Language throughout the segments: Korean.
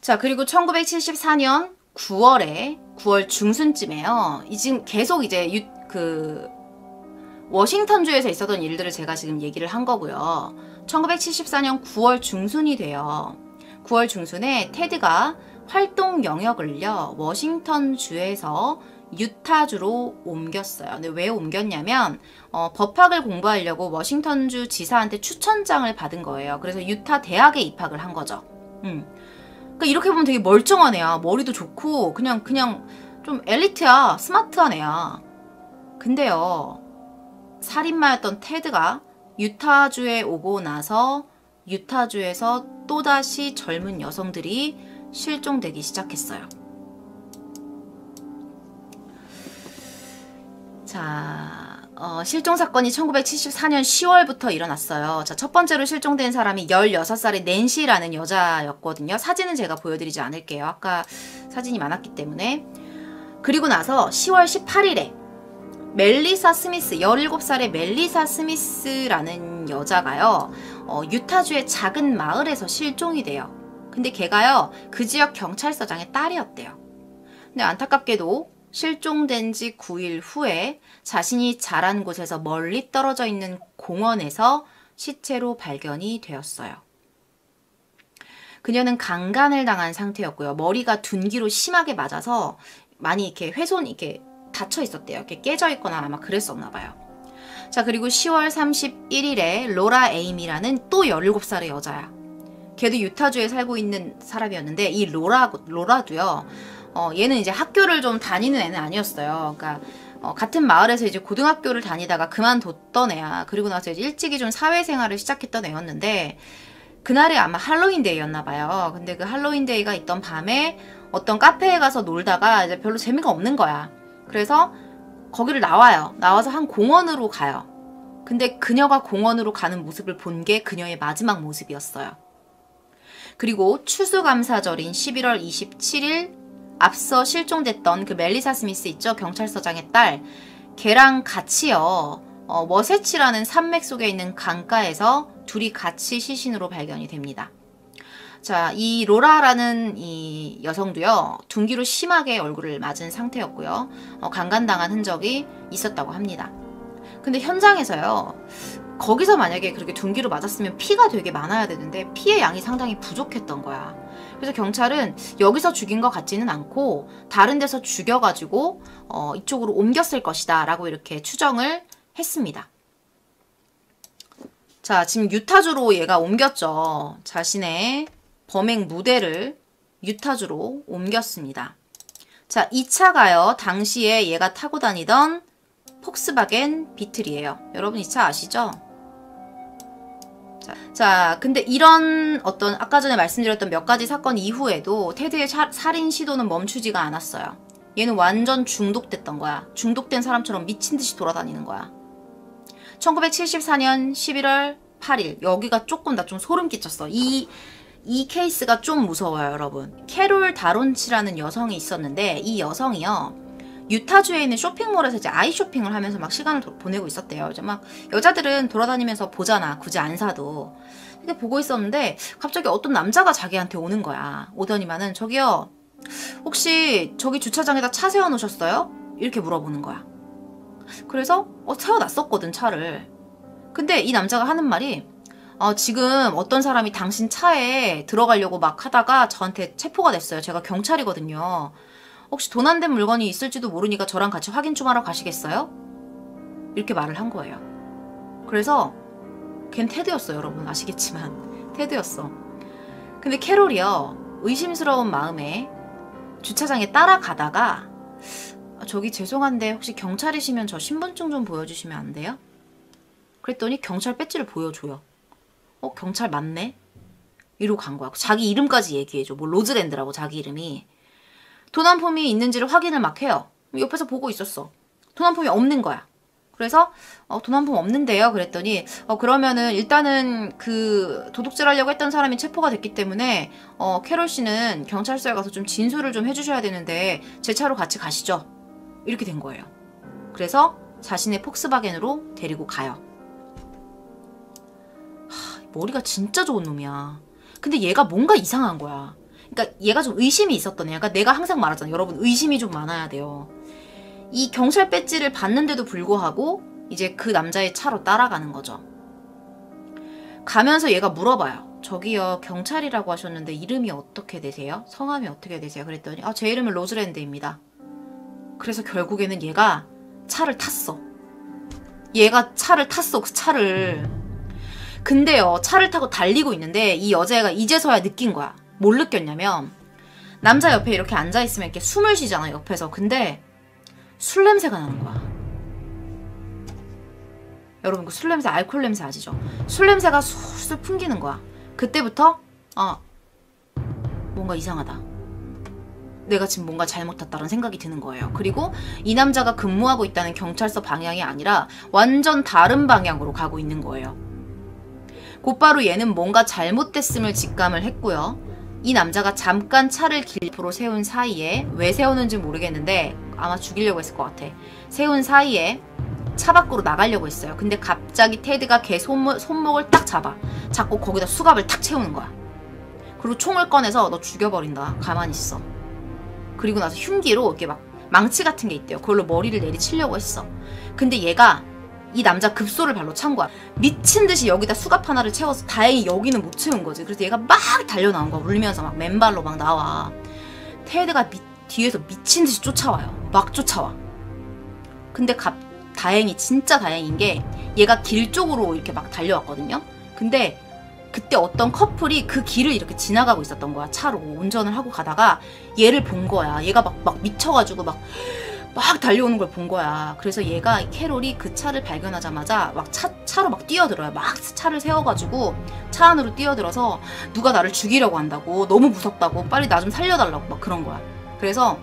자, 그리고 1974년 9월 중순쯤에요. 지금 계속 이제 워싱턴주에서 있었던 일들을 제가 지금 얘기를 한 거고요. 1974년 9월 중순이 돼요. 9월 중순에 테드가 활동 영역을요, 워싱턴주에서 유타주로 옮겼어요. 근데 왜 옮겼냐면 법학을 공부하려고 워싱턴주 지사한테 추천장을 받은 거예요. 그래서 유타 대학에 입학을 한 거죠. 그러니까 이렇게 보면 되게 멀쩡한 애야. 머리도 좋고 그냥 좀 엘리트야. 스마트한 애야. 근데요, 살인마였던 테드가 유타주에 오고 나서 유타주에서 또다시 젊은 여성들이 실종되기 시작했어요. 자, 실종 사건이 1974년 10월부터 일어났어요. 자, 첫 번째로 실종된 사람이 16살의 낸시라는 여자였거든요. 사진은 제가 보여드리지 않을게요. 아까 사진이 많았기 때문에. 그리고 나서 10월 18일에 멜리사 스미스, 17살의 멜리사 스미스라는 여자가요, 유타주의 작은 마을에서 실종이 돼요. 근데 걔가요, 그 지역 경찰서장의 딸이었대요. 근데 안타깝게도 실종된 지 9일 후에 자신이 자란 곳에서 멀리 떨어져 있는 공원에서 시체로 발견이 되었어요. 그녀는 강간을 당한 상태였고요. 머리가 둔기로 심하게 맞아서 많이 이렇게 이렇게 닫혀 있었대요. 이렇게 깨져 있거나 아마 그랬었나 봐요. 자, 그리고 10월 31일에 로라 에임이라는 또 17살의 여자야. 걔도 유타주에 살고 있는 사람이었는데, 이 로라도요, 얘는 이제 학교를 좀 다니는 애는 아니었어요. 그러니까 같은 마을에서 이제 고등학교를 다니다가 그만뒀던 애야. 그리고 나서 이제 일찍이 좀 사회생활을 시작했던 애였는데, 그날이 아마 할로윈데이였나 봐요. 근데 그 할로윈데이가 있던 밤에 어떤 카페에 가서 놀다가 이제 별로 재미가 없는 거야. 그래서 거기를 나와요. 나와서 한 공원으로 가요. 근데 그녀가 공원으로 가는 모습을 본 게 그녀의 마지막 모습이었어요. 그리고 추수감사절인 11월 27일 앞서 실종됐던 그 멜리사 스미스 있죠? 경찰서장의 딸. 걔랑 같이요, 머세치라는 산맥 속에 있는 강가에서 둘이 같이 시신으로 발견이 됩니다. 자, 이 로라라는 이 여성도요, 둔기로 심하게 얼굴을 맞은 상태였고요. 강간당한 흔적이 있었다고 합니다. 근데 현장에서요, 거기서 만약에 그렇게 둔기로 맞았으면 피가 되게 많아야 되는데 피의 양이 상당히 부족했던 거야. 그래서 경찰은 여기서 죽인 것 같지는 않고 다른 데서 죽여가지고 이쪽으로 옮겼을 것이다 라고 이렇게 추정을 했습니다. 자, 지금 유타주로 얘가 옮겼죠. 자신의 범행 무대를 유타주로 옮겼습니다. 자, 이 차가요, 당시에 얘가 타고 다니던 폭스바겐 비틀이에요. 여러분 이 차 아시죠? 자, 근데 이런 어떤 아까 전에 말씀드렸던 몇 가지 사건 이후에도 테드의 살인 시도는 멈추지가 않았어요. 얘는 완전 중독됐던 거야. 중독된 사람처럼 미친 듯이 돌아다니는 거야. 1974년 11월 8일, 여기가 조금 나 좀 소름 끼쳤어. 이 케이스가 좀 무서워요, 여러분. 캐롤 다론치라는 여성이 있었는데, 이 여성이요, 유타주에 있는 쇼핑몰에서 이제 아이 쇼핑을 하면서 막 시간을 보내고 있었대요. 이제 막 여자들은 돌아다니면서 보잖아, 굳이 안 사도. 근데 보고 있었는데 갑자기 어떤 남자가 자기한테 오는 거야. 오더니만은, 저기요, 혹시 저기 주차장에다 차 세워놓으셨어요? 이렇게 물어보는 거야. 그래서 세워놨었거든, 차를. 근데 이 남자가 하는 말이, 지금 어떤 사람이 당신 차에 들어가려고 막 하다가 저한테 체포가 됐어요. 제가 경찰이거든요. 혹시 도난된 물건이 있을지도 모르니까 저랑 같이 확인 좀 하러 가시겠어요? 이렇게 말을 한 거예요. 그래서 걘 테드였어요, 여러분. 아시겠지만 테드였어. 근데 캐롤이요, 의심스러운 마음에 주차장에 따라가다가, 저기 죄송한데 혹시 경찰이시면 저 신분증 좀 보여주시면 안 돼요? 그랬더니 경찰 배지를 보여줘요. 경찰 맞네? 이러고 간 거야. 자기 이름까지 얘기해줘. 뭐 로즈랜드라고 자기 이름이. 도난품이 있는지를 확인을 막 해요. 옆에서 보고 있었어. 도난품이 없는 거야. 그래서 도난품 없는데요? 그랬더니 그러면은 일단은 그 도둑질 하려고 했던 사람이 체포가 됐기 때문에 캐롤 씨는 경찰서에 가서 좀 진술을 좀 해주셔야 되는데 제 차로 같이 가시죠. 이렇게 된 거예요. 그래서 자신의 폭스바겐으로 데리고 가요. 머리가 진짜 좋은 놈이야. 근데 얘가 뭔가 이상한 거야. 그러니까 얘가 좀 의심이 있었던 애야. 그러니까 내가 항상 말하잖아. 여러분 의심이 좀 많아야 돼요. 이 경찰 배지를 받는데도 불구하고 이제 그 남자의 차로 따라가는 거죠. 가면서 얘가 물어봐요. 저기요, 경찰이라고 하셨는데 이름이 어떻게 되세요? 성함이 어떻게 되세요? 그랬더니 제 이름은 로즈랜드입니다. 그래서 결국에는 얘가 차를 탔어. 얘가 차를 탔어, 그 차를. 근데요, 차를 타고 달리고 있는데 이 여자애가 이제서야 느낀 거야. 뭘 느꼈냐면 남자 옆에 이렇게 앉아있으면 이렇게 숨을 쉬잖아, 옆에서. 근데 술 냄새가 나는 거야. 여러분, 그 술 냄새, 알코올 냄새 아시죠? 술 냄새가 술술 풍기는 거야. 그때부터 뭔가 이상하다. 내가 지금 뭔가 잘못했다는 생각이 드는 거예요. 그리고 이 남자가 근무하고 있다는 경찰서 방향이 아니라 완전 다른 방향으로 가고 있는 거예요. 곧바로 얘는 뭔가 잘못됐음을 직감을 했고요. 이 남자가 잠깐 차를 길 앞으로 세운 사이에, 왜 세우는지 모르겠는데 아마 죽이려고 했을 것 같아. 세운 사이에 차 밖으로 나가려고 했어요. 근데 갑자기 테드가 걔 손목을 딱 잡고 거기다 수갑을 탁 채우는 거야. 그리고 총을 꺼내서 너 죽여버린다. 가만히 있어. 그리고 나서 흉기로 이렇게 막 망치 같은 게 있대요. 그걸로 머리를 내리치려고 했어. 근데 얘가 이 남자 급소를 발로 찬 거야. 미친 듯이 여기다 수갑 하나를 채워서 다행히 여기는 못 채운 거지. 그래서 얘가 막 달려나온 거야. 울면서 막 맨발로 막 나와. 테드가 뒤에서 미친 듯이 쫓아와요. 막 쫓아와. 근데 다행히, 진짜 다행인 게 얘가 길 쪽으로 이렇게 막 달려왔거든요. 근데 그때 어떤 커플이 그 길을 이렇게 지나가고 있었던 거야. 차로 운전을 하고 가다가 얘를 본 거야. 얘가 막 미쳐가지고 막 달려오는 걸 본 거야. 그래서 캐롤이 그 차를 발견하자마자 막 차로 막 뛰어들어요. 막 차를 세워가지고 차 안으로 뛰어들어서 누가 나를 죽이려고 한다고, 너무 무섭다고, 빨리 나 좀 살려달라고 막 그런 거야. 그래서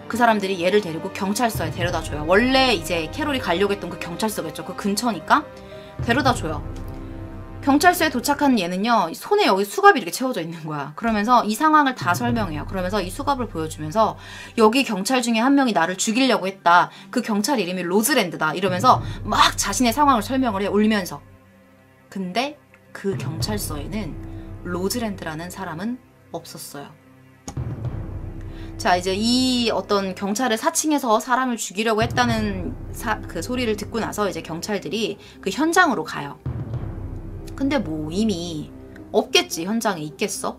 그 사람들이 얘를 데리고 경찰서에 데려다 줘요. 원래 이제 캐롤이 가려고 했던 그 경찰서겠죠. 그 근처니까 데려다 줘요. 경찰서에 도착한 얘는요, 손에 여기 수갑이 이렇게 채워져 있는 거야. 그러면서 이 상황을 다 설명해요. 그러면서 이 수갑을 보여주면서 여기 경찰 중에 한 명이 나를 죽이려고 했다. 그 경찰 이름이 로즈랜드다. 이러면서 막 자신의 상황을 설명을 해, 울면서. 근데 그 경찰서에는 로즈랜드라는 사람은 없었어요. 자, 이제 이 어떤 경찰을 사칭해서 사람을 죽이려고 했다는 그 소리를 듣고 나서 이제 경찰들이 그 현장으로 가요. 근데 뭐 이미 없겠지. 현장에 있겠어?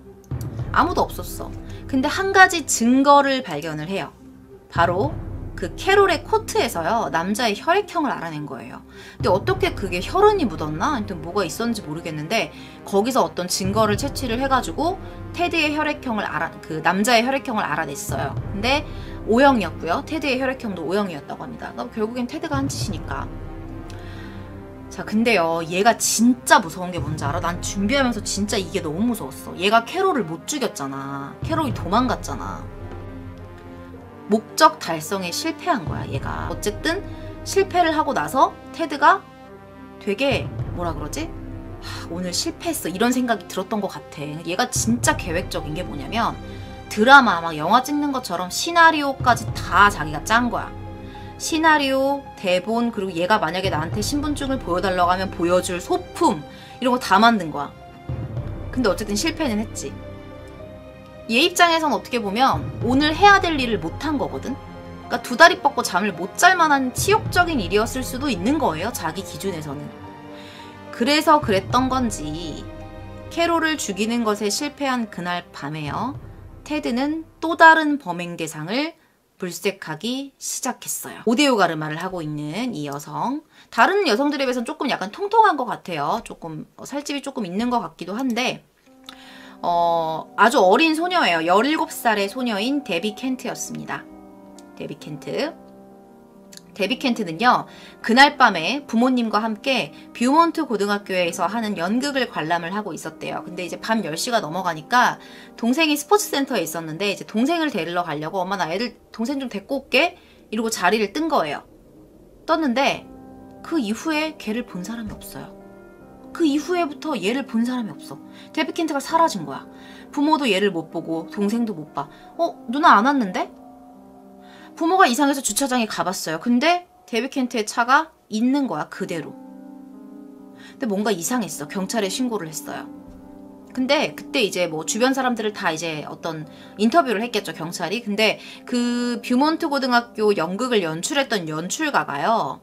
아무도 없었어. 근데 한 가지 증거를 발견을 해요. 바로 그 캐롤의 코트에서요, 남자의 혈액형을 알아낸 거예요. 근데 어떻게 그게 혈흔이 묻었나? 하여튼 뭐가 있었는지 모르겠는데 거기서 어떤 증거를 채취를 해가지고 테드의 혈액형을 그 남자의 혈액형을 알아냈어요. 근데 O형이었고요. 테드의 혈액형도 O형이었다고 합니다. 그러니까 결국엔 테드가 한 짓이니까. 자, 근데요, 얘가 진짜 무서운 게 뭔지 알아? 난 준비하면서 진짜 이게 너무 무서웠어. 얘가 캐롤을 못 죽였잖아. 캐롤이 도망갔잖아. 목적 달성에 실패한 거야, 얘가. 어쨌든 실패를 하고 나서 테드가 되게 뭐라 그러지? 오늘 실패했어, 이런 생각이 들었던 것 같아. 얘가 진짜 계획적인 게 뭐냐면 드라마 막 영화 찍는 것처럼 시나리오까지 다 자기가 짠 거야. 시나리오, 대본, 그리고 얘가 만약에 나한테 신분증을 보여달라고 하면 보여줄 소품, 이런 거 다 만든 거야. 근데 어쨌든 실패는 했지. 얘 입장에선 어떻게 보면 오늘 해야 될 일을 못한 거거든. 그러니까 두 다리 뻗고 잠을 못 잘 만한 치욕적인 일이었을 수도 있는 거예요, 자기 기준에서는. 그래서 그랬던 건지 캐롤을 죽이는 것에 실패한 그날 밤에요, 테드는 또 다른 범행 대상을 물색하기 시작했어요. 오데오 가르마를 하고 있는 이 여성, 다른 여성들에 비해서는 조금 약간 통통한 것 같아요. 조금 살집이 조금 있는 것 같기도 한데 아주 어린 소녀예요. 17살의 소녀인 데비 켄트였습니다. 데비 켄트. 데비 켄트는요, 그날 밤에 부모님과 함께 뷰몬트 고등학교에서 하는 연극을 관람을 하고 있었대요. 근데 이제 밤 10시가 넘어가니까 동생이 스포츠 센터에 있었는데 이제 동생을 데리러 가려고, 엄마 나 동생 좀 데리고 올게, 이러고 자리를 뜬 거예요. 떴는데 그 이후에 걔를 본 사람이 없어요. 그 이후에부터 얘를 본 사람이 없어. 데비 켄트가 사라진 거야. 부모도 얘를 못 보고 동생도 못 봐. 누나 안 왔는데? 부모가 이상해서 주차장에 가봤어요. 근데 데비 켄트의 차가 있는 거야, 그대로. 근데 뭔가 이상했어. 경찰에 신고를 했어요. 근데 그때 이제 뭐 주변 사람들을 다 이제 어떤 인터뷰를 했겠죠, 경찰이. 근데 그 뷰몬트 고등학교 연극을 연출했던 연출가가요,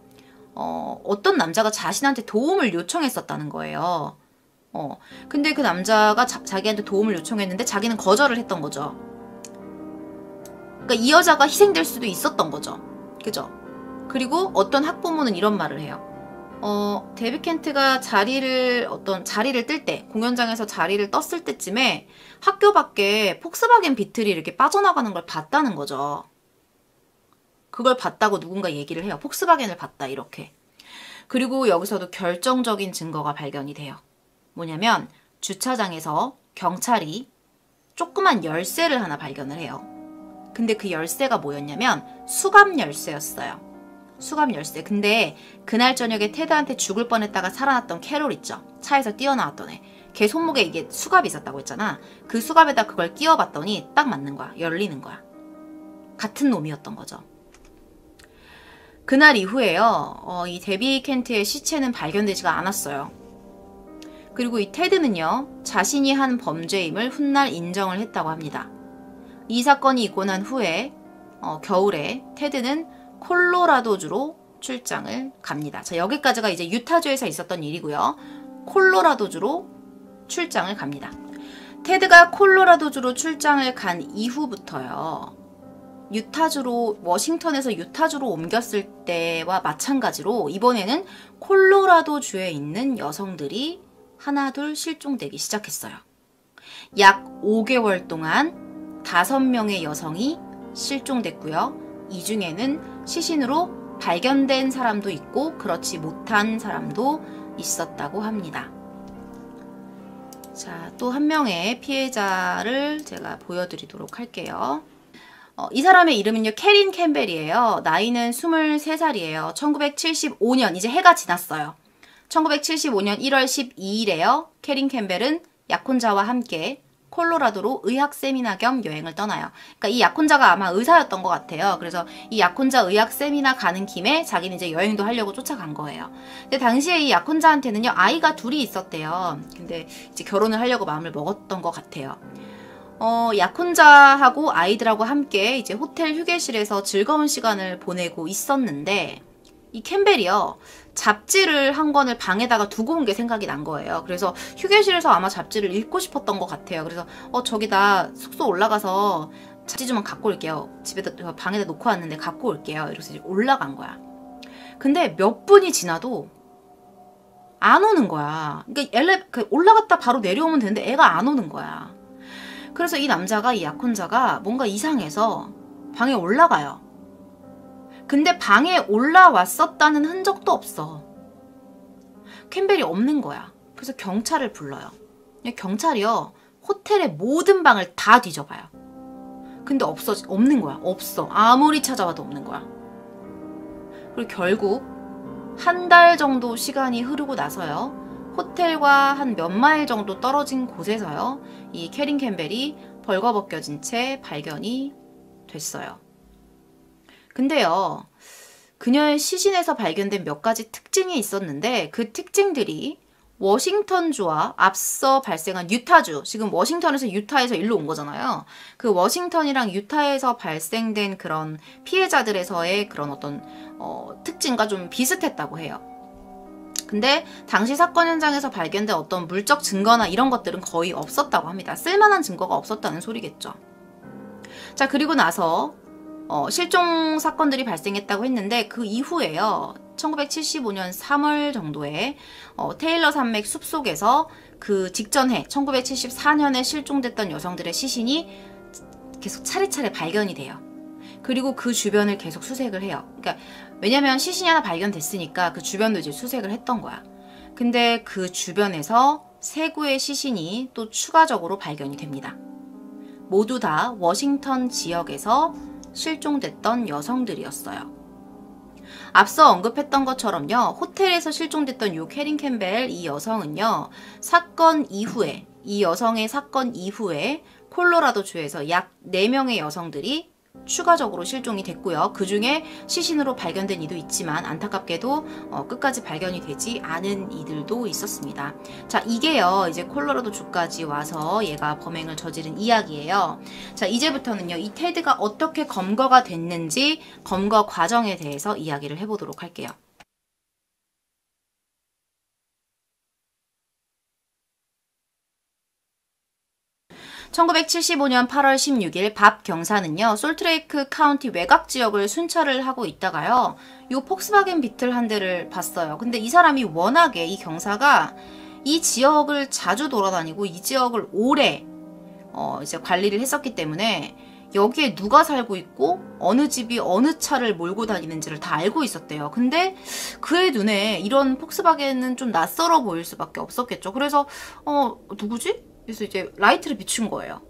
어떤 남자가 자신한테 도움을 요청했었다는 거예요. 근데 그 남자가 자기한테 도움을 요청했는데 자기는 거절을 했던 거죠. 그러니까 이 여자가 희생될 수도 있었던 거죠. 그죠? 그리고 어떤 학부모는 이런 말을 해요. 데비 켄트가 자리를 뜰 때, 공연장에서 자리를 떴을 때쯤에 학교 밖에 폭스바겐 비틀이 이렇게 빠져나가는 걸 봤다는 거죠. 그걸 봤다고 누군가 얘기를 해요. 폭스바겐을 봤다, 이렇게. 그리고 여기서도 결정적인 증거가 발견이 돼요. 뭐냐면 주차장에서 경찰이 조그만 열쇠를 하나 발견을 해요. 근데 그 열쇠가 뭐였냐면 수갑 열쇠였어요. 수갑 열쇠. 근데 그날 저녁에 테드한테 죽을 뻔했다가 살아났던 캐롤 있죠. 차에서 뛰어나왔던 애. 걔 손목에 이게 수갑이 있었다고 했잖아. 그 수갑에다 그걸 끼워봤더니 딱 맞는 거야. 열리는 거야. 같은 놈이었던 거죠. 그날 이후에요, 이 데비 켄트의 시체는 발견되지가 않았어요. 그리고 이 테드는요, 자신이 한 범죄임을 훗날 인정을 했다고 합니다. 이 사건이 있고 난 후에 겨울에 테드는 콜로라도주로 출장을 갑니다. 자, 여기까지가 이제 유타주에서 있었던 일이고요. 콜로라도주로 출장을 갑니다. 테드가 콜로라도주로 출장을 간 이후부터요, 워싱턴에서 유타주로 옮겼을 때와 마찬가지로 이번에는 콜로라도주에 있는 여성들이 하나둘 실종되기 시작했어요. 약 5개월 동안 5명의 여성이 실종됐고요. 이 중에는 시신으로 발견된 사람도 있고 그렇지 못한 사람도 있었다고 합니다. 자, 또 한 명의 피해자를 제가 보여드리도록 할게요. 이 사람의 이름은요, 캐린 캠벨이에요. 나이는 23살이에요. 1975년, 이제 해가 지났어요. 1975년 1월 12일에요. 캐린 캠벨은 약혼자와 함께 콜로라도로 의학 세미나 겸 여행을 떠나요. 그러니까 이 약혼자가 아마 의사였던 것 같아요. 그래서 이 약혼자 의학 세미나 가는 김에 자기는 이제 여행도 하려고 쫓아간 거예요. 근데 당시에 이 약혼자한테는요, 아이가 둘이 있었대요. 근데 이제 결혼을 하려고 마음을 먹었던 것 같아요. 약혼자하고 아이들하고 함께 이제 호텔 휴게실에서 즐거운 시간을 보내고 있었는데, 이 캠벨이요, 잡지를 한 권을 방에다가 두고 온 게 생각이 난 거예요. 그래서 휴게실에서 아마 잡지를 읽고 싶었던 것 같아요. 그래서 저기 나 숙소 올라가서 잡지 좀 갖고 올게요. 집에다, 방에다 놓고 왔는데 갖고 올게요. 이러면서 이제 올라간 거야. 근데 몇 분이 지나도 안 오는 거야. 그러니까 올라갔다 바로 내려오면 되는데 애가 안 오는 거야. 그래서 이 남자가, 이 약혼자가 뭔가 이상해서 방에 올라가요. 근데 방에 올라왔었다는 흔적도 없어. 캠벨이 없는 거야. 그래서 경찰을 불러요. 경찰이요, 호텔의 모든 방을 다 뒤져봐요. 근데 없는 거야. 없어. 아무리 찾아봐도 없는 거야. 그리고 결국 한 달 정도 시간이 흐르고 나서요, 호텔과 한 몇 마일 정도 떨어진 곳에서요, 이 캐린 캠벨이 벌거벗겨진 채 발견이 됐어요. 근데요, 그녀의 시신에서 발견된 몇 가지 특징이 있었는데 그 특징들이 워싱턴주와 앞서 발생한 유타주, 지금 워싱턴에서 유타에서 일로 온 거잖아요. 그 워싱턴이랑 유타에서 발생된 그런 피해자들에서의 그런 어떤 특징과 좀 비슷했다고 해요. 근데 당시 사건 현장에서 발견된 어떤 물적 증거나 이런 것들은 거의 없었다고 합니다. 쓸만한 증거가 없었다는 소리겠죠. 자, 그리고 나서 실종 사건들이 발생했다고 했는데 그 이후에요, 1975년 3월 정도에 테일러 산맥 숲속에서 그 직전해 1974년에 실종됐던 여성들의 시신이 계속 차례차례 발견이 돼요. 그리고 그 주변을 계속 수색을 해요. 그러니까 왜냐면 시신이 하나 발견됐으니까 그 주변도 이제 수색을 했던 거야. 근데 그 주변에서 3구의 시신이 또 추가적으로 발견이 됩니다. 모두 다 워싱턴 지역에서 실종됐던 여성들이었어요. 앞서 언급했던 것처럼요, 호텔에서 실종됐던 요 캐린 캠벨, 이 여성은요, 이 여성의 사건 이후에 콜로라도주에서 약 4명의 여성들이 추가적으로 실종이 됐고요. 그 중에 시신으로 발견된 이도 있지만 안타깝게도 끝까지 발견이 되지 않은 이들도 있었습니다. 자, 이게요 이제 콜로라도 주까지 와서 얘가 범행을 저지른 이야기예요. 자, 이제부터는요 이 테드가 어떻게 검거가 됐는지 검거 과정에 대해서 이야기를 해보도록 할게요. 1975년 8월 16일 밥 경사는요 솔트레이크 카운티 외곽 지역을 순찰을 하고 있다가요 요 폭스바겐 비틀 한 대를 봤어요. 근데 이 사람이 워낙에 이 경사가 이 지역을 자주 돌아다니고 이 지역을 오래 이제 관리를 했었기 때문에 여기에 누가 살고 있고 어느 집이 어느 차를 몰고 다니는지를 다 알고 있었대요. 근데 그의 눈에 이런 폭스바겐은 좀 낯설어 보일 수밖에 없었겠죠. 그래서 누구지? 그래서 이제 라이트를 비춘 거예요.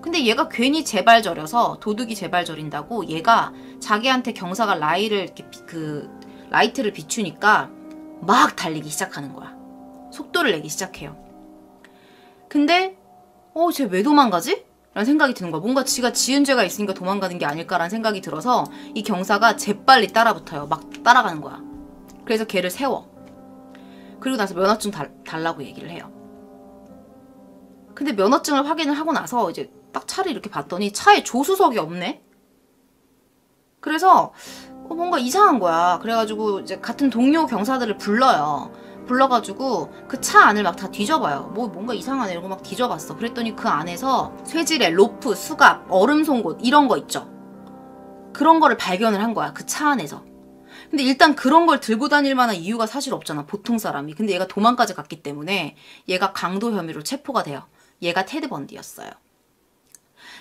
근데 얘가 괜히 제발저려서 도둑이 제발저린다고 얘가 자기한테 경사가 라이트를 비추니까 막 달리기 시작하는 거야. 속도를 내기 시작해요. 근데 쟤 왜 도망가지? 라는 생각이 드는 거야. 뭔가 지가 지은 죄가 있으니까 도망가는 게 아닐까라는 생각이 들어서 이 경사가 재빨리 따라붙어요. 막 따라가는 거야. 그래서 걔를 세워. 그리고 나서 면허증 달라고 얘기를 해요. 근데 면허증을 확인을 하고 나서 이제 딱 차를 이렇게 봤더니 차에 조수석이 없네? 그래서 뭔가 이상한 거야. 그래가지고 이제 같은 동료 경사들을 불러요. 불러가지고 그 차 안을 막 다 뒤져봐요. 뭔가 이상하네 이러고 막 뒤져봤어. 그랬더니 그 안에서 쇠지뢰, 로프, 수갑, 얼음 송곳 이런 거 있죠. 그런 거를 발견을 한 거야. 그 차 안에서. 근데 일단 그런 걸 들고 다닐 만한 이유가 사실 없잖아. 보통 사람이. 근데 얘가 도망까지 갔기 때문에 얘가 강도 혐의로 체포가 돼요. 얘가 테드 번디였어요.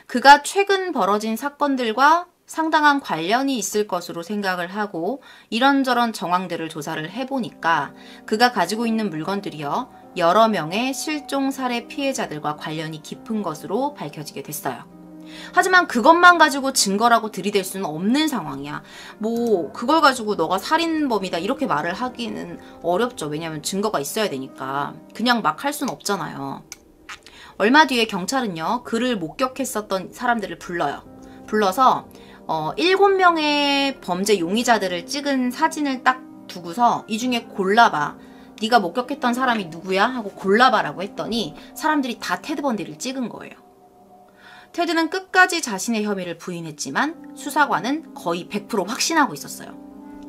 그가 최근 벌어진 사건들과 상당한 관련이 있을 것으로 생각을 하고 이런저런 정황들을 조사를 해보니까 그가 가지고 있는 물건들이요 여러 명의 실종 살해 피해자들과 관련이 깊은 것으로 밝혀지게 됐어요. 하지만 그것만 가지고 증거라고 들이댈 수는 없는 상황이야. 그걸 가지고 너가 살인범이다 이렇게 말을 하기는 어렵죠. 왜냐하면 증거가 있어야 되니까. 그냥 막 할 수는 없잖아요. 얼마 뒤에 경찰은요 그를 목격했었던 사람들을 불러서 7명의 범죄 용의자들을 찍은 사진을 딱 두고서 이 중에 골라봐. 네가 목격했던 사람이 누구야? 하고 골라봐라고 했더니 사람들이 다 테드 번디를 찍은 거예요. 테드는 끝까지 자신의 혐의를 부인했지만 수사관은 거의 100% 확신하고 있었어요.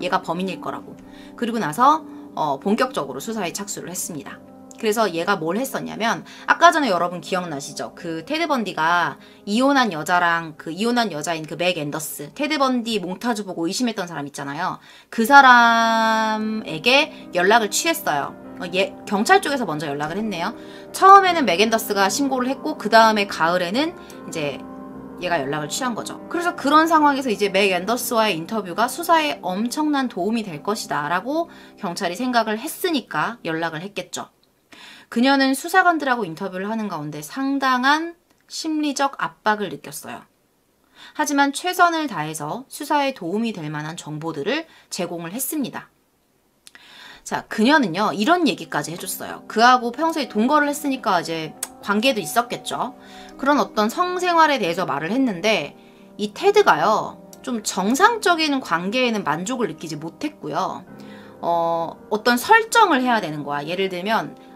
얘가 범인일 거라고. 그리고 나서 본격적으로 수사에 착수를 했습니다. 그래서 얘가 뭘 했었냐면 아까 전에 여러분 기억나시죠? 그 테드 번디가 이혼한 여자랑 그 이혼한 여자인 그 맥 앤더스 테드 번디 몽타주 보고 의심했던 사람 있잖아요. 그 사람에게 연락을 취했어요. 경찰 쪽에서 먼저 연락을 했네요. 처음에는 맥 앤더스가 신고를 했고 그 다음에 가을에는 이제 얘가 연락을 취한 거죠. 그래서 그런 상황에서 이제 맥 앤더스와의 인터뷰가 수사에 엄청난 도움이 될 것이다 라고 경찰이 생각을 했으니까 연락을 했겠죠. 그녀는 수사관들하고 인터뷰를 하는 가운데 상당한 심리적 압박을 느꼈어요. 하지만 최선을 다해서 수사에 도움이 될 만한 정보들을 제공을 했습니다. 자, 그녀는요 이런 얘기까지 해줬어요. 그하고 평소에 동거를 했으니까 이제 관계도 있었겠죠. 그런 어떤 성생활에 대해서 말을 했는데 이 테드가요 좀 정상적인 관계에는 만족을 느끼지 못했고요. 어떤 설정을 해야 되는 거야. 예를 들면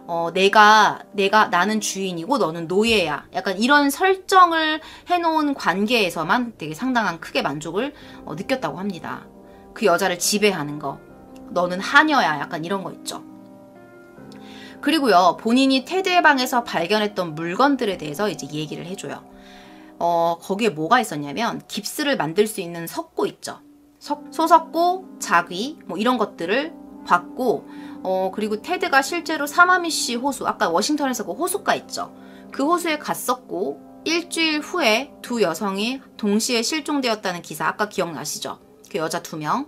나는 주인이고 너는 노예야. 약간 이런 설정을 해놓은 관계에서만 되게 상당한 크게 만족을 느꼈다고 합니다. 그 여자를 지배하는 거. 너는 하녀야. 약간 이런 거 있죠. 그리고요, 본인이 테드의 방에서 발견했던 물건들에 대해서 이제 얘기를 해줘요. 거기에 뭐가 있었냐면, 깁스를 만들 수 있는 석고 있죠. 소석고, 자귀, 이런 것들을 봤고, 그리고 테드가 실제로 사마미시 호수, 아까 워싱턴에서 그 호수가 있죠. 그 호수에 갔었고, 일주일 후에 두 여성이 동시에 실종되었다는 기사, 아까 기억나시죠? 그 여자 2명.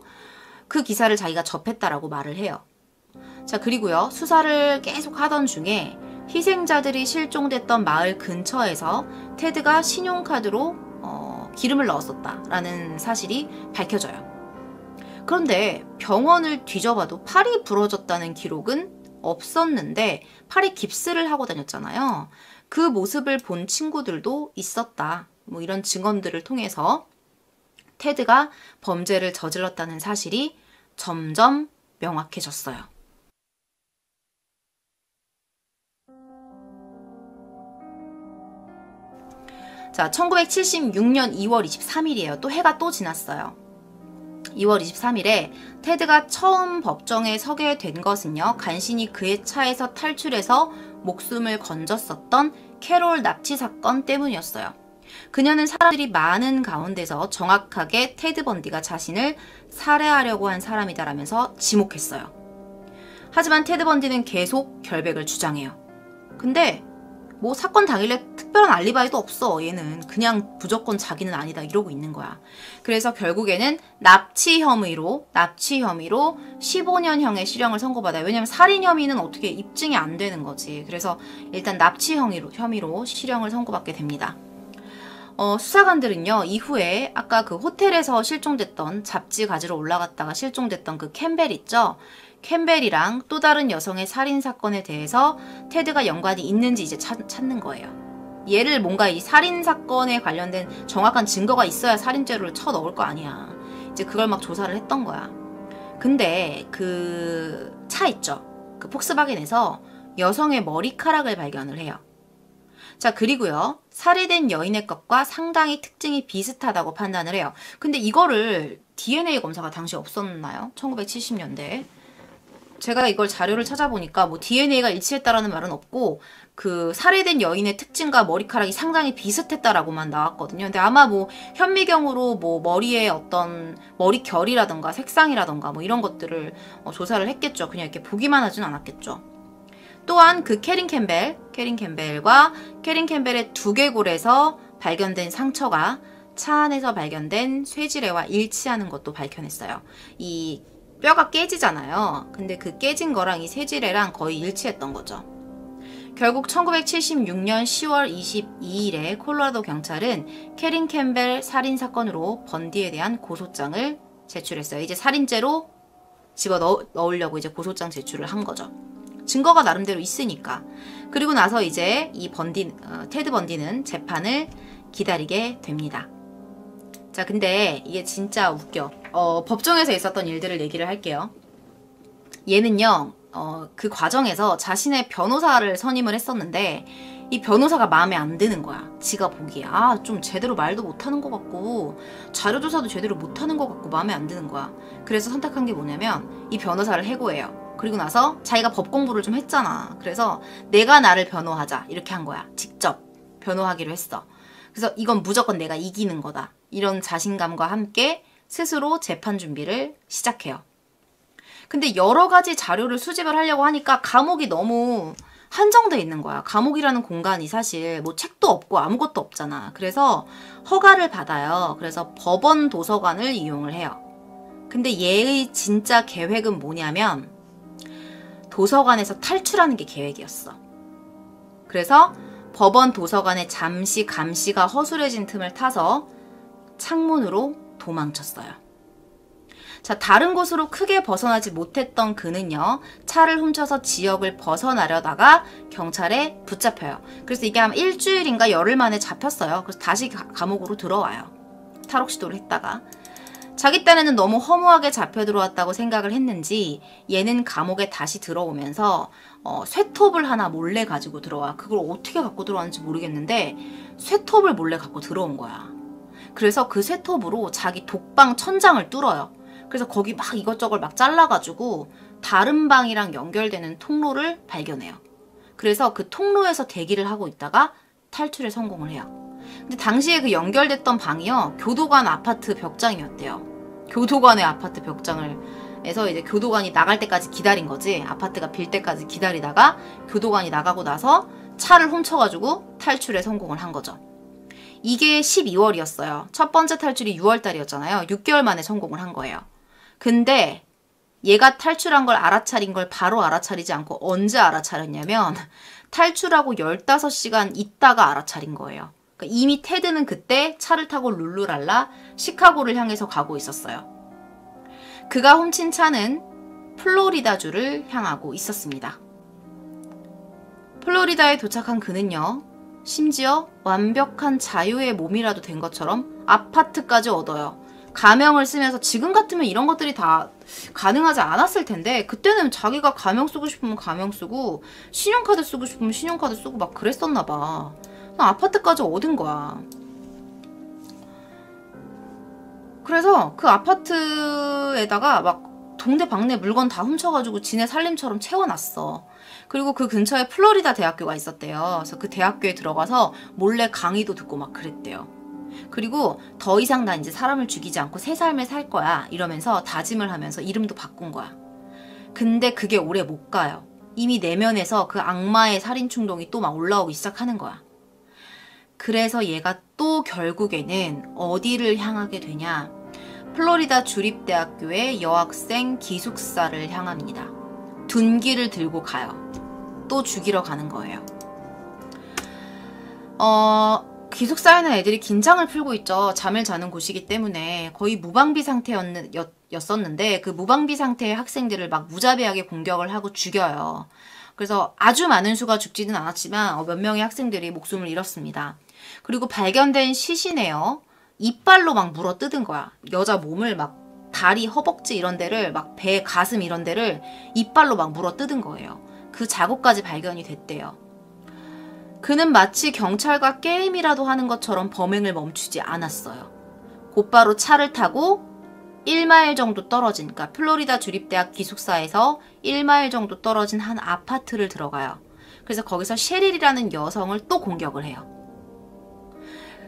그 기사를 자기가 접했다라고 말을 해요. 자, 그리고요, 수사를 계속 하던 중에 희생자들이 실종됐던 마을 근처에서 테드가 신용카드로 기름을 넣었었다라는 사실이 밝혀져요. 그런데 병원을 뒤져봐도 팔이 부러졌다는 기록은 없었는데 팔에 깁스를 하고 다녔잖아요. 그 모습을 본 친구들도 있었다. 이런 증언들을 통해서 테드가 범죄를 저질렀다는 사실이 점점 명확해졌어요. 자, 1976년 2월 23일이에요. 또 해가 또 지났어요. 2월 23일에 테드가 처음 법정에 서게 된 것은요. 간신히 그의 차에서 탈출해서 목숨을 건졌었던 캐롤 납치 사건 때문이었어요. 그녀는 사람들이 많은 가운데서 정확하게 테드 번디가 자신을 살해하려고 한 사람이다라면서 지목했어요. 하지만 테드 번디는 계속 결백을 주장해요. 근데 뭐 사건 당일에 특별한 알리바이도 없어. 얘는 그냥 무조건 자기는 아니다 이러고 있는 거야. 그래서 결국에는 납치 혐의로 15년형의 실형을 선고받아요. 왜냐면 살인 혐의는 어떻게 입증이 안 되는 거지. 그래서 일단 납치 혐의로 실형을 선고받게 됩니다. 수사관들은요, 이후에 아까 그 호텔에서 실종됐던 잡지 가지러 올라갔다가 실종됐던 그 캠벨 있죠? 캠벨이랑 또 다른 여성의 살인사건에 대해서 테드가 연관이 있는지 이제 찾는 거예요. 얘를 뭔가 이 살인사건에 관련된 정확한 증거가 있어야 살인죄를 쳐 넣을 거 아니야. 이제 그걸 막 조사를 했던 거야. 근데 그 차 있죠? 그 폭스바겐에서 여성의 머리카락을 발견을 해요. 자, 그리고요. 살해된 여인의 것과 상당히 특징이 비슷하다고 판단을 해요. 근데 이거를 DNA 검사가 당시 없었나요? 1970년대에. 제가 이걸 자료를 찾아보니까 뭐 DNA가 일치했다라는 말은 없고 그 살해된 여인의 특징과 머리카락이 상당히 비슷했다라고만 나왔거든요. 근데 아마 뭐 현미경으로 뭐 머리에 어떤 머리 결이라던가 색상이라던가 뭐 이런 것들을 조사를 했겠죠. 그냥 이렇게 보기만 하진 않았겠죠. 또한 그 캐린 캠벨과 캐린 캠벨의 두개골에서 발견된 상처가 차 안에서 발견된 쇠지뢰와 일치하는 것도 밝혀냈어요. 이 뼈가 깨지잖아요. 근데 그 깨진 거랑 이 쇠지뢰랑 거의 일치했던 거죠. 결국 1976년 10월 22일에 콜로라도 경찰은 캐린 캠벨 살인사건으로 번디에 대한 고소장을 제출했어요. 이제 살인죄로 집어넣으려고 이제 고소장 제출을 한 거죠. 증거가 나름대로 있으니까. 그리고 나서 이제 이 테드 번디는 재판을 기다리게 됩니다. 자, 근데 이게 진짜 웃겨. 법정에서 있었던 일들을 얘기를 할게요. 얘는요, 그 과정에서 자신의 변호사를 선임을 했었는데 이 변호사가 마음에 안 드는 거야. 지가 보기에. 좀 제대로 말도 못하는 것 같고 자료조사도 제대로 못하는 것 같고 마음에 안 드는 거야. 그래서 선택한 게 뭐냐면 이 변호사를 해고해요. 그리고 나서 자기가 법 공부를 좀 했잖아. 그래서 내가 나를 변호하자 이렇게 한 거야. 직접 변호하기로 했어. 그래서 이건 무조건 내가 이기는 거다. 이런 자신감과 함께 스스로 재판 준비를 시작해요. 근데 여러 가지 자료를 수집을 하려고 하니까 감옥이 너무 한정돼 있는 거야. 감옥이라는 공간이 사실 뭐 책도 없고 아무것도 없잖아. 그래서 허가를 받아요. 그래서 법원 도서관을 이용을 해요. 근데 얘의 진짜 계획은 뭐냐면 도서관에서 탈출하는 게 계획이었어. 그래서 법원 도서관에 잠시 감시가 허술해진 틈을 타서 창문으로 도망쳤어요. 자, 다른 곳으로 크게 벗어나지 못했던 그는요, 차를 훔쳐서 지역을 벗어나려다가 경찰에 붙잡혀요. 그래서 이게 한 일주일인가 열흘 만에 잡혔어요. 그래서 다시 감옥으로 들어와요. 탈옥 시도를 했다가. 자기 딴에는 너무 허무하게 잡혀 들어왔다고 생각을 했는지 얘는 감옥에 다시 들어오면서 쇠톱을 하나 몰래 가지고 들어와. 그걸 어떻게 갖고 들어왔는지 모르겠는데 쇠톱을 몰래 갖고 들어온 거야. 그래서 그 쇠톱으로 자기 독방 천장을 뚫어요. 그래서 거기 막 이것저것 막 잘라가지고 다른 방이랑 연결되는 통로를 발견해요. 그래서 그 통로에서 대기를 하고 있다가 탈출에 성공을 해요. 근데 당시에 그 연결됐던 방이요, 교도관 아파트 벽장이었대요. 교도관의 아파트 벽장에서 이제 교도관이 나갈 때까지 기다린 거지. 아파트가 빌 때까지 기다리다가 교도관이 나가고 나서 차를 훔쳐가지고 탈출에 성공을 한 거죠. 이게 12월이었어요. 첫 번째 탈출이 6월달이었잖아요. 6개월 만에 성공을 한 거예요. 근데 얘가 탈출한 걸 알아차린 걸 바로 알아차리지 않고 언제 알아차렸냐면 탈출하고 15시간 있다가 알아차린 거예요. 그러니까 이미 테드는 그때 차를 타고 룰루랄라 시카고를 향해서 가고 있었어요. 그가 훔친 차는 플로리다주를 향하고 있었습니다. 플로리다에 도착한 그는요, 심지어 완벽한 자유의 몸이라도 된 것처럼 아파트까지 얻어요. 가명을 쓰면서 지금 같으면 이런 것들이 다 가능하지 않았을 텐데 그때는 자기가 가명 쓰고 싶으면 가명 쓰고 신용카드 쓰고 싶으면 신용카드 쓰고 막 그랬었나 봐. 아파트까지 얻은 거야. 그래서 그 아파트에다가 막 동네방네 물건 다 훔쳐가지고 지네 살림처럼 채워놨어. 그리고 그 근처에 플로리다 대학교가 있었대요. 그래서 그 대학교에 들어가서 몰래 강의도 듣고 막 그랬대요. 그리고 더 이상 나 이제 사람을 죽이지 않고 새 삶을 살 거야 이러면서 다짐을 하면서 이름도 바꾼 거야. 근데 그게 오래 못 가요. 이미 내면에서 그 악마의 살인 충동이 또 막 올라오기 시작하는 거야. 그래서 얘가 또 결국에는 어디를 향하게 되냐. 플로리다 주립대학교의 여학생 기숙사를 향합니다. 둔기를 들고 가요. 또 죽이러 가는 거예요. 기숙사에는 애들이 긴장을 풀고 있죠. 잠을 자는 곳이기 때문에 거의 무방비 상태였었는데 그 무방비 상태의 학생들을 막 무자비하게 공격을 하고 죽여요. 그래서 아주 많은 수가 죽지는 않았지만 몇 명의 학생들이 목숨을 잃었습니다. 그리고 발견된 시신에요. 이빨로 막 물어 뜯은 거야. 여자 몸을 막 다리, 허벅지 이런 데를 막 배, 가슴 이런 데를 이빨로 막 물어 뜯은 거예요. 그 자국까지 발견이 됐대요. 그는 마치 경찰과 게임이라도 하는 것처럼 범행을 멈추지 않았어요. 곧바로 차를 타고 1마일 정도 떨어진, 그러니까 플로리다 주립대학 기숙사에서 1마일 정도 떨어진 한 아파트를 들어가요. 그래서 거기서 셰릴이라는 여성을 또 공격을 해요.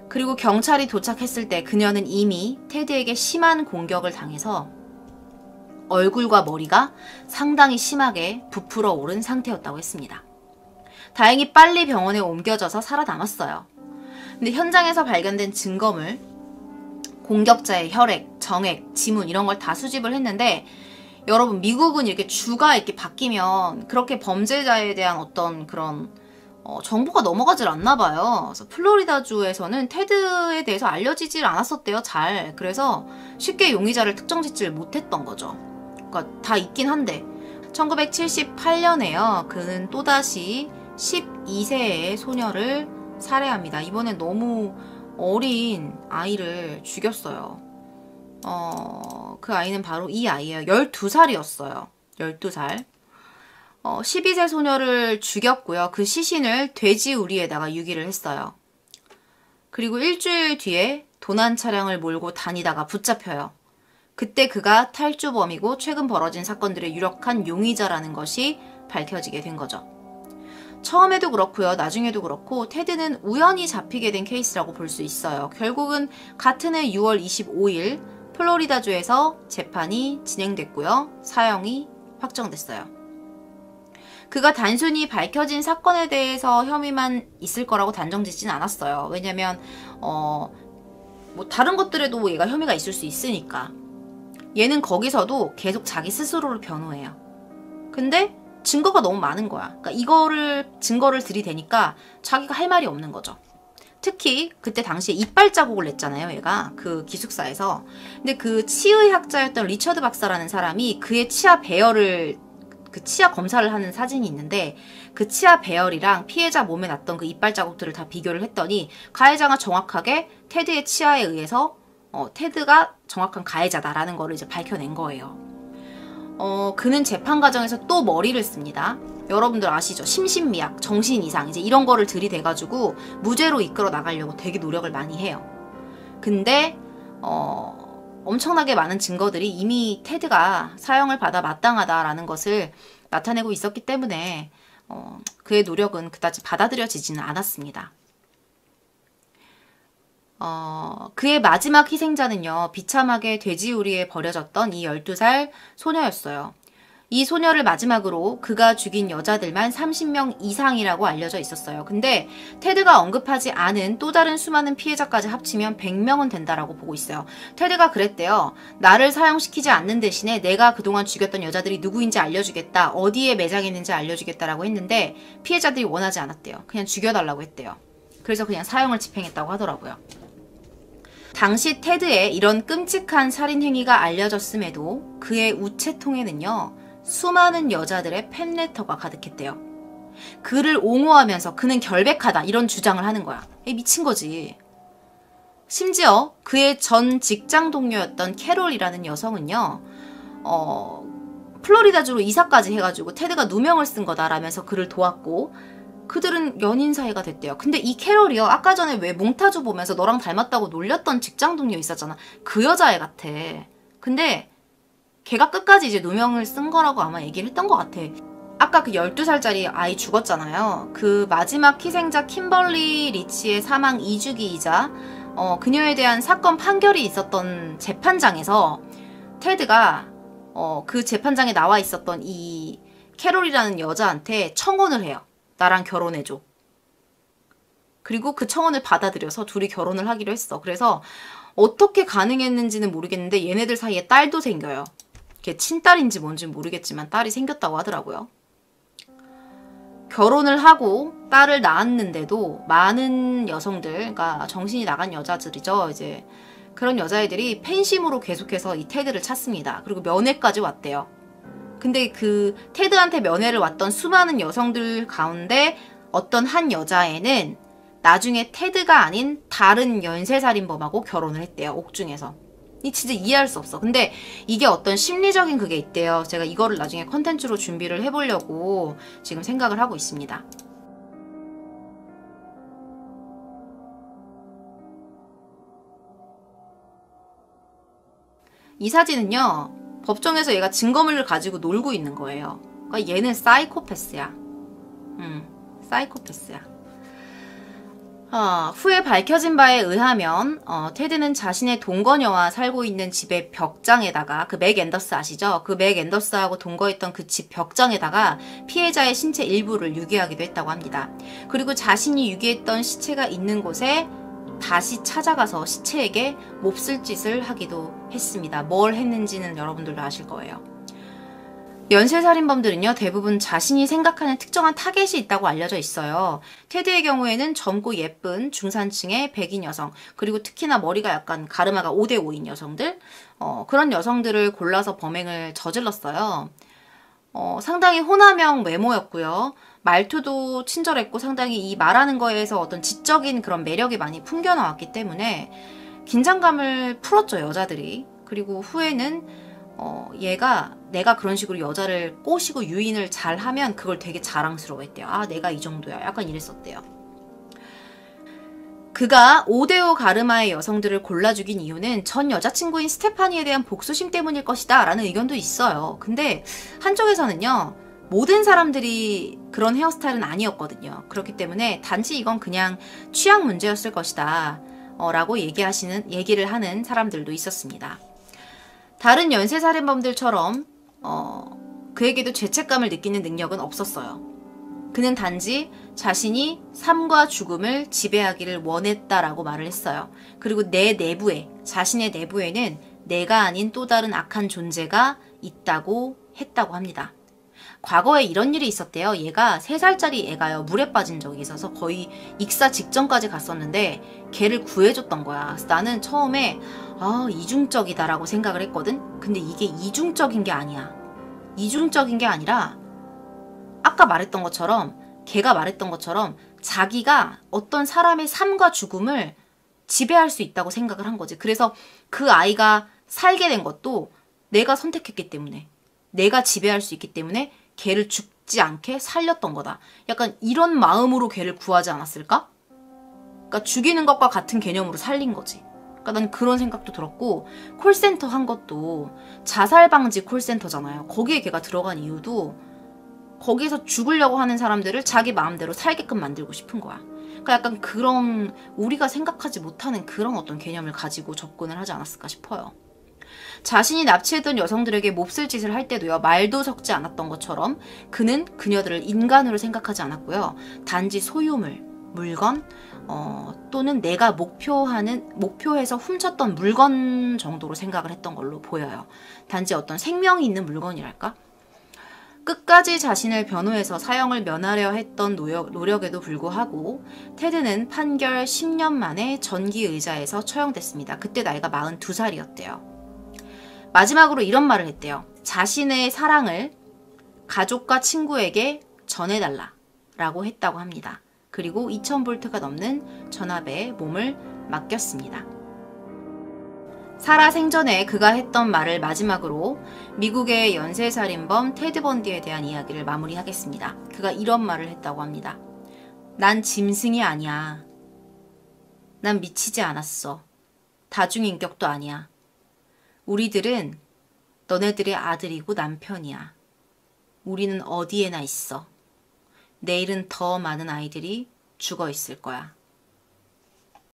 그리고 경찰이 도착했을 때 그녀는 이미 테드에게 심한 공격을 당해서 얼굴과 머리가 상당히 심하게 부풀어 오른 상태였다고 했습니다. 다행히 빨리 병원에 옮겨져서 살아남았어요. 근데 현장에서 발견된 증거물, 공격자의 혈액, 정액, 지문 이런 걸 다 수집을 했는데 여러분 미국은 이렇게 주가 이렇게 바뀌면 그렇게 범죄자에 대한 어떤 그런 정보가 넘어가질 않나 봐요. 그래서 플로리다주에서는 테드에 대해서 알려지질 않았었대요. 잘. 그래서 쉽게 용의자를 특정짓질 못했던 거죠. 그러니까 다 있긴 한데 1978년에요. 그는 또다시 12세의 소녀를 살해합니다. 이번엔 너무 어린 아이를 죽였어요. 그 아이는 바로 이 아이예요. 12살이었어요. 12살. 12세 소녀를 죽였고요. 그 시신을 돼지 우리에다가 유기를 했어요. 그리고 일주일 뒤에 도난 차량을 몰고 다니다가 붙잡혀요. 그때 그가 탈주범이고 최근 벌어진 사건들의 유력한 용의자라는 것이 밝혀지게 된 거죠. 처음에도 그렇고요. 나중에도 그렇고 테드는 우연히 잡히게 된 케이스라고 볼 수 있어요. 결국은 같은 해 6월 25일 플로리다주에서 재판이 진행됐고요. 사형이 확정됐어요. 그가 단순히 밝혀진 사건에 대해서 혐의만 있을 거라고 단정짓진 않았어요. 왜냐면 뭐 다른 것들에도 얘가 혐의가 있을 수 있으니까. 얘는 거기서도 계속 자기 스스로를 변호해요. 근데 증거가 너무 많은 거야. 그러니까 증거를 들이대니까 자기가 할 말이 없는 거죠. 특히 그때 당시에 이빨 자국을 냈잖아요. 얘가 그 기숙사에서. 근데 그 치의학자였던 리처드 박사라는 사람이 그의 치아 배열을 그 치아 검사를 하는 사진이 있는데 그 치아 배열이랑 피해자 몸에 났던 그 이빨 자국들을 다 비교를 했더니 가해자가 정확하게 테드의 치아에 의해서 테드가 정확한 가해자다라는 거를 이제 밝혀낸 거예요. 그는 재판 과정에서 또 머리를 씁니다. 여러분들 아시죠? 심신미약, 정신 이상 이제 이런 거를 들이대가지고 무죄로 이끌어 나가려고 되게 노력을 많이 해요. 근데 엄청나게 많은 증거들이 이미 테드가 사형을 받아 마땅하다라는 것을 나타내고 있었기 때문에 그의 노력은 그다지 받아들여지지는 않았습니다. 그의 마지막 희생자는요. 비참하게 돼지우리에 버려졌던 이 12살 소녀였어요. 이 소녀를 마지막으로 그가 죽인 여자들만 30명 이상이라고 알려져 있었어요. 근데 테드가 언급하지 않은 또 다른 수많은 피해자까지 합치면 100명은 된다라고 보고 있어요. 테드가 그랬대요. 나를 사형시키지 않는 대신에 내가 그동안 죽였던 여자들이 누구인지 알려주겠다. 어디에 매장했는지 알려주겠다라고 했는데 피해자들이 원하지 않았대요. 그냥 죽여달라고 했대요. 그래서 그냥 사형을 집행했다고 하더라고요. 당시 테드의 이런 끔찍한 살인 행위가 알려졌음에도 그의 우체통에는요. 수많은 여자들의 팬레터가 가득했대요. 그를 옹호하면서 그는 결백하다 이런 주장을 하는 거야. 미친 거지. 심지어 그의 전 직장 동료였던 캐롤이라는 여성은요, 플로리다주로 이사까지 해가지고 테드가 누명을 쓴 거다라면서 그를 도왔고, 그들은 연인 사이가 됐대요. 근데 이 캐롤이요, 아까 전에 왜 몽타주 보면서 너랑 닮았다고 놀렸던 직장 동료 있었잖아. 그 여자애 같아. 근데 걔가 끝까지 이제 누명을 쓴 거라고 아마 얘기를 했던 것 같아. 아까 그 12살짜리 아이 죽었잖아요. 그 마지막 희생자 킴벌리 리치의 사망 2주기이자 그녀에 대한 사건 판결이 있었던 재판장에서 테드가 그 재판장에 나와 있었던 이 캐롤이라는 여자한테 청혼을 해요. 나랑 결혼해줘. 그리고 그 청혼을 받아들여서 둘이 결혼을 하기로 했어. 그래서 어떻게 가능했는지는 모르겠는데 얘네들 사이에 딸도 생겨요. 걔 친딸인지 뭔지 모르겠지만 딸이 생겼다고 하더라고요. 결혼을 하고 딸을 낳았는데도 많은 여성들, 그러니까 정신이 나간 여자들이죠. 이제 그런 여자애들이 팬심으로 계속해서 이 테드를 찾습니다. 그리고 면회까지 왔대요. 근데 그 테드한테 면회를 왔던 수많은 여성들 가운데 어떤 한 여자애는 나중에 테드가 아닌 다른 연쇄살인범하고 결혼을 했대요. 옥중에서. 이 진짜 이해할 수 없어. 근데 이게 어떤 심리적인 그게 있대요. 제가 이거를 나중에 컨텐츠로 준비를 해보려고 지금 생각을 하고 있습니다. 이 사진은요, 법정에서 얘가 증거물을 가지고 놀고 있는 거예요. 그러니까 얘는 사이코패스야. 사이코패스야. 후에 밝혀진 바에 의하면 테드는 자신의 동거녀와 살고 있는 집의 벽장에다가, 그 맥 앤더스 아시죠? 그 맥 앤더스하고 동거했던 그 집 벽장에다가 피해자의 신체 일부를 유기하기도 했다고 합니다. 그리고 자신이 유기했던 시체가 있는 곳에 다시 찾아가서 시체에게 몹쓸 짓을 하기도 했습니다. 뭘 했는지는 여러분들도 아실 거예요. 연쇄살인범들은요, 대부분 자신이 생각하는 특정한 타겟이 있다고 알려져 있어요. 테드의 경우에는 젊고 예쁜 중산층의 백인 여성, 그리고 특히나 머리가 약간 가르마가 5대5인 여성들, 그런 여성들을 골라서 범행을 저질렀어요. 상당히 호남형 외모였고요. 말투도 친절했고 상당히 이 말하는 거에서 어떤 지적인 그런 매력이 많이 풍겨나왔기 때문에 긴장감을 풀었죠, 여자들이. 그리고 후에는 얘가 내가 그런 식으로 여자를 꼬시고 유인을 잘 하면 그걸 되게 자랑스러워했대요. 아, 내가 이 정도야. 약간 이랬었대요. 그가 5대5 가르마의 여성들을 골라 죽인 이유는 전 여자친구인 스테파니에 대한 복수심 때문일 것이다 라는 의견도 있어요. 근데 한쪽에서는요, 모든 사람들이 그런 헤어스타일은 아니었거든요. 그렇기 때문에 단지 이건 그냥 취향 문제였을 것이다 라고 얘기를 하는 사람들도 있었습니다. 다른 연쇄살인범들처럼 그에게도 죄책감을 느끼는 능력은 없었어요. 그는 단지 자신이 삶과 죽음을 지배하기를 원했다라고 말을 했어요. 그리고 자신의 내부에는 내가 아닌 또 다른 악한 존재가 있다고 했다고 합니다. 과거에 이런 일이 있었대요. 얘가 3살짜리 애가요, 물에 빠진 적이 있어서 거의 익사 직전까지 갔었는데 걔를 구해줬던 거야. 그래서 나는 처음에 이중적이다라고 생각을 했거든. 근데 이게 이중적인 게 아니야. 이중적인 게 아니라 아까 말했던 것처럼, 걔가 말했던 것처럼 자기가 어떤 사람의 삶과 죽음을 지배할 수 있다고 생각을 한 거지. 그래서 그 아이가 살게 된 것도 내가 선택했기 때문에, 내가 지배할 수 있기 때문에 걔를 죽지 않게 살렸던 거다. 약간 이런 마음으로 걔를 구하지 않았을까? 그러니까 죽이는 것과 같은 개념으로 살린 거지. 그러니까 난 그런 생각도 들었고, 콜센터 한 것도 자살방지 콜센터잖아요. 거기에 걔가 들어간 이유도 거기에서 죽으려고 하는 사람들을 자기 마음대로 살게끔 만들고 싶은 거야. 그러니까 약간 그런 우리가 생각하지 못하는 그런 어떤 개념을 가지고 접근을 하지 않았을까 싶어요. 자신이 납치했던 여성들에게 몹쓸 짓을 할 때도요, 말도 섞지 않았던 것처럼 그는 그녀들을 인간으로 생각하지 않았고요. 단지 소유물, 물건, 또는 내가 목표해서 훔쳤던 물건 정도로 생각을 했던 걸로 보여요. 단지 어떤 생명이 있는 물건이랄까? 끝까지 자신을 변호해서 사형을 면하려 했던 노력에도 불구하고 테드는 판결 10년 만에 전기의자에서 처형됐습니다. 그때 나이가 42살이었대요. 마지막으로 이런 말을 했대요. 자신의 사랑을 가족과 친구에게 전해달라 라고 했다고 합니다. 그리고 2000볼트가 넘는 전압에 몸을 맡겼습니다. 살아 생전에 그가 했던 말을 마지막으로 미국의 연쇄살인범 테드 번디에 대한 이야기를 마무리하겠습니다. 그가 이런 말을 했다고 합니다. 난 짐승이 아니야. 난 미치지 않았어. 다중인격도 아니야. 우리들은 너네들의 아들이고 남편이야. 우리는 어디에나 있어. 내일은 더 많은 아이들이 죽어 있을 거야.